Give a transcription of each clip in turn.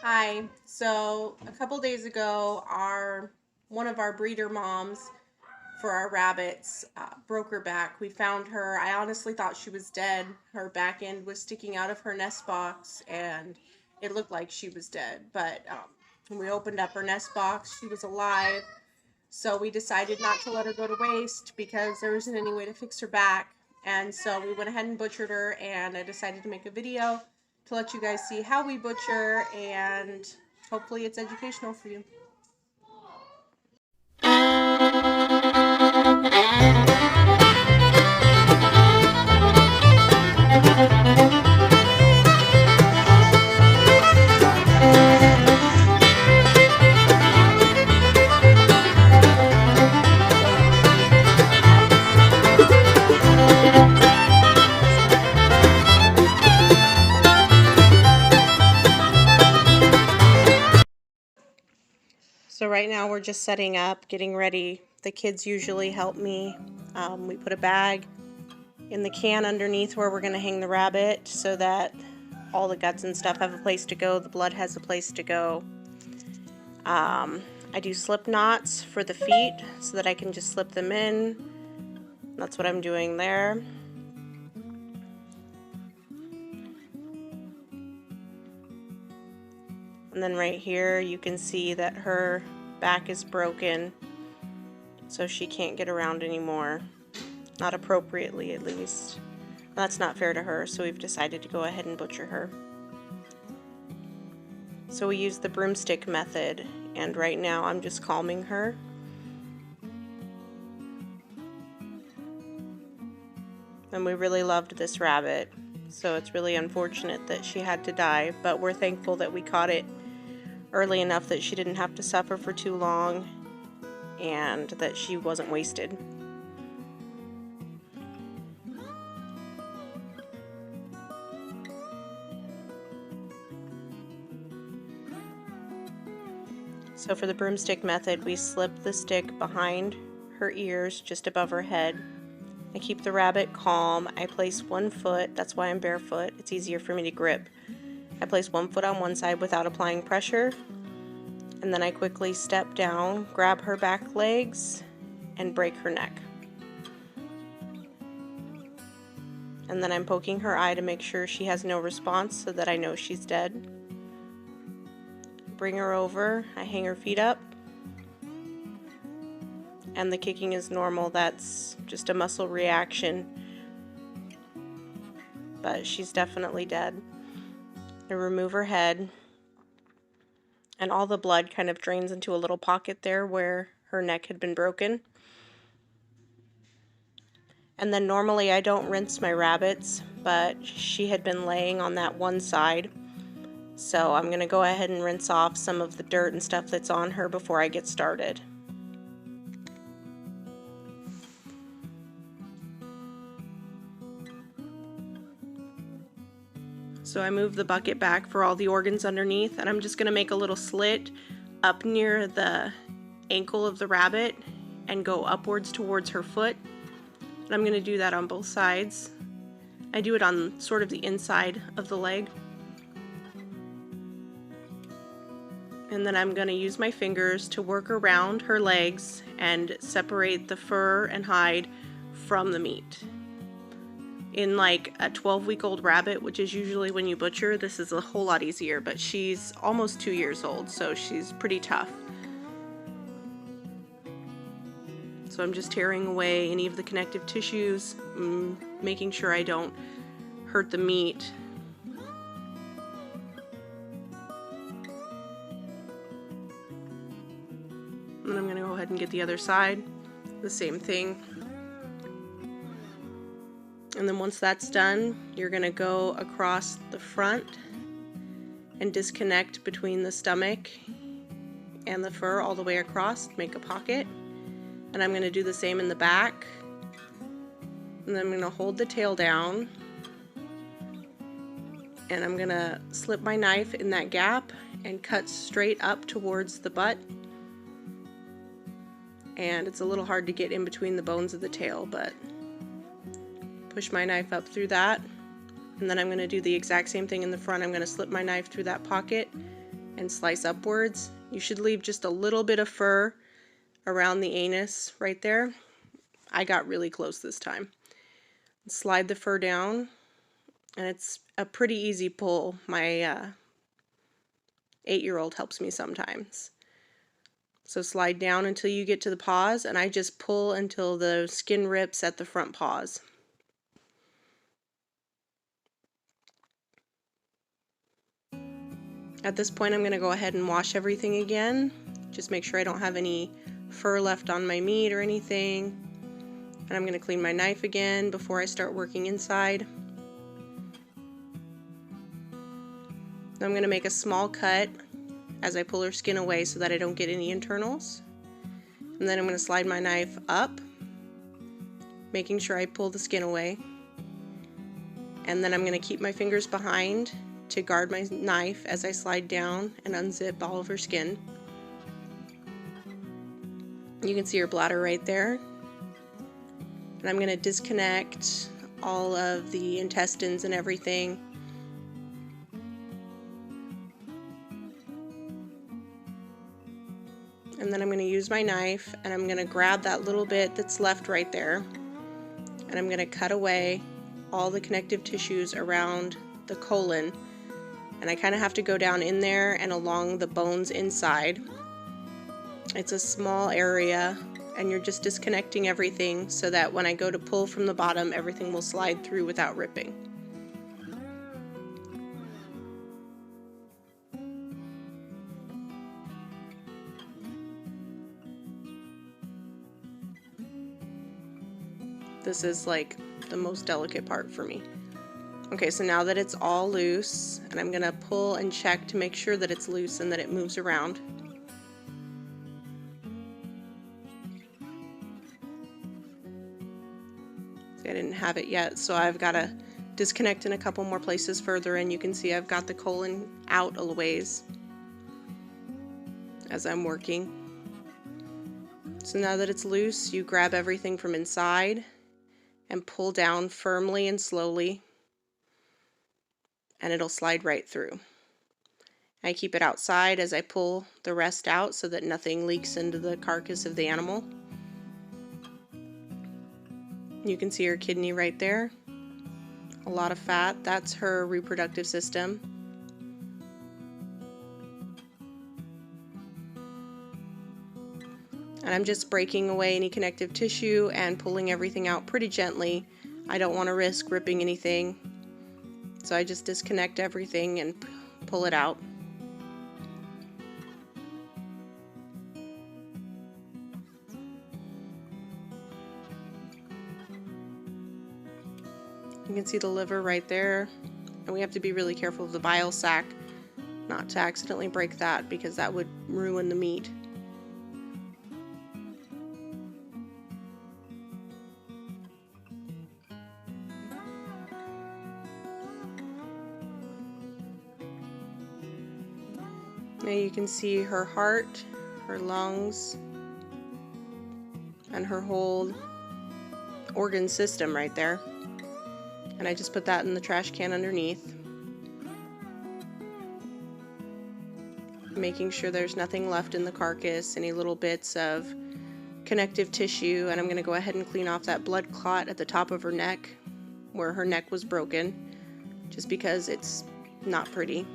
Hi. So a couple days ago, one of our breeder moms for our rabbits broke her back. We found her. I honestly thought she was dead. Her back end was sticking out of her nest box, and it looked like she was dead. But when we opened up her nest box, she was alive. So we decided not to let her go to waste because there wasn't any way to fix her back. And so we went ahead and butchered her, and I decided to make a video to let you guys see how we butcher, and hopefully it's educational for you. So right now we're just setting up, getting ready. The kids usually help me. We put a bag in the can underneath where we're going to hang the rabbit so that all the guts and stuff have a place to go. The blood has a place to go. I do slip knots for the feet so that I can just slip them in. That's what I'm doing there. And then right here you can see that her back is broken, so she can't get around anymore. Not appropriately, at least. That's not fair to her, so we've decided to go ahead and butcher her. So we use the broomstick method, and right now I'm just calming her. And we really loved this rabbit, so it's really unfortunate that she had to die, but we're thankful that we caught it early enough that she didn't have to suffer for too long and that she wasn't wasted. So for the broomstick method, we slip the stick behind her ears, just above her head. I keep the rabbit calm. I place one foot, that's why I'm barefoot, it's easier for me to grip. I place one foot on one side without applying pressure, and then I quickly step down, grab her back legs, and break her neck. And then I'm poking her eye to make sure she has no response so that I know she's dead. Bring her over, I hang her feet up, and the kicking is normal. That's just a muscle reaction, but she's definitely dead. I remove her head, and all the blood kind of drains into a little pocket there where her neck had been broken. And then normally I don't rinse my rabbits, but she had been laying on that one side, so I'm going to go ahead and rinse off some of the dirt and stuff that's on her before I get started. So I move the bucket back for all the organs underneath, and I'm just going to make a little slit up near the ankle of the rabbit and go upwards towards her foot. And I'm going to do that on both sides. I do it on sort of the inside of the leg. And then I'm going to use my fingers to work around her legs and separate the fur and hide from the meat. In like a 12-week-old rabbit, which is usually when you butcher, this is a whole lot easier, but she's almost 2 years old, so she's pretty tough. So I'm just tearing away any of the connective tissues, making sure I don't hurt the meat. And I'm going to go ahead and get the other side, the same thing. And then once that's done, you're going to go across the front and disconnect between the stomach and the fur all the way across, make a pocket. And I'm going to do the same in the back. And then I'm going to hold the tail down, and I'm going to slip my knife in that gap and cut straight up towards the butt. And it's a little hard to get in between the bones of the tail, but push my knife up through that, and then I'm going to do the exact same thing in the front. I'm going to slip my knife through that pocket and slice upwards. You should leave just a little bit of fur around the anus right there. I got really close this time. Slide the fur down, and it's a pretty easy pull. My 8-year-old helps me sometimes. So slide down until you get to the paws, and I just pull until the skin rips at the front paws. At this point, I'm going to go ahead and wash everything again. Just make sure I don't have any fur left on my meat or anything. And I'm going to clean my knife again before I start working inside. I'm going to make a small cut as I pull her skin away so that I don't get any internals. And then I'm going to slide my knife up, making sure I pull the skin away. And then I'm going to keep my fingers behind to guard my knife as I slide down and unzip all of her skin. You can see her bladder right there. And I'm going to disconnect all of the intestines and everything. And then I'm going to use my knife and I'm going to grab that little bit that's left right there. And I'm going to cut away all the connective tissues around the colon. And I kind of have to go down in there and along the bones inside. It's a small area, and you're just disconnecting everything so that when I go to pull from the bottom, everything will slide through without ripping. This is like the most delicate part for me. Okay, so now that it's all loose, and I'm gonna pull and check to make sure that it's loose and that it moves around. See, I didn't have it yet, so I've got to disconnect in a couple more places further, and you can see I've got the colon out a ways as I'm working. So now that it's loose, you grab everything from inside and pull down firmly and slowly, and it'll slide right through. I keep it outside as I pull the rest out so that nothing leaks into the carcass of the animal. You can see her kidney right there. A lot of fat. That's her reproductive system. And I'm just breaking away any connective tissue and pulling everything out pretty gently. I don't want to risk ripping anything. So I just disconnect everything and pull it out. You can see the liver right there, and we have to be really careful of the bile sac, not to accidentally break that because that would ruin the meat. Now you can see her heart, her lungs, and her whole organ system right there. And I just put that in the trash can underneath, making sure there's nothing left in the carcass, any little bits of connective tissue. And I'm going to go ahead and clean off that blood clot at the top of her neck where her neck was broken, just because it's not pretty.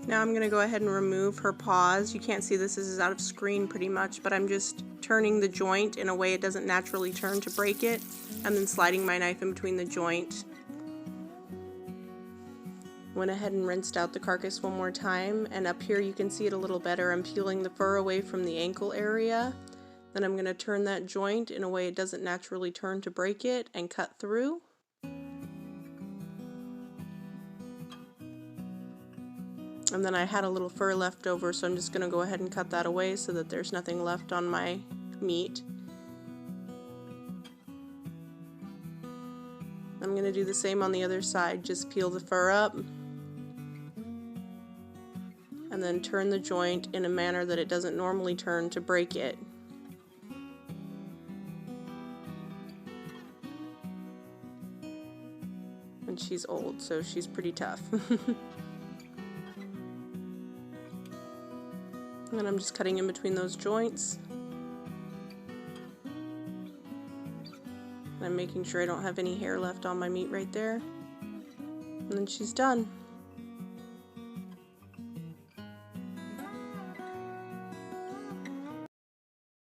Now I'm going to go ahead and remove her paws. You can't see this is out of screen pretty much, but I'm just turning the joint in a way it doesn't naturally turn to break it, and then sliding my knife in between the joint. Went ahead and rinsed out the carcass one more time, and up here you can see it a little better. I'm peeling the fur away from the ankle area. Then I'm going to turn that joint in a way it doesn't naturally turn to break it and cut through. And then I had a little fur left over, so I'm just going to go ahead and cut that away so that there's nothing left on my meat. I'm going to do the same on the other side. Just peel the fur up and then turn the joint in a manner that it doesn't normally turn to break it. and she's old, so she's pretty tough. And I'm just cutting in between those joints. And I'm making sure I don't have any hair left on my meat right there. And then she's done.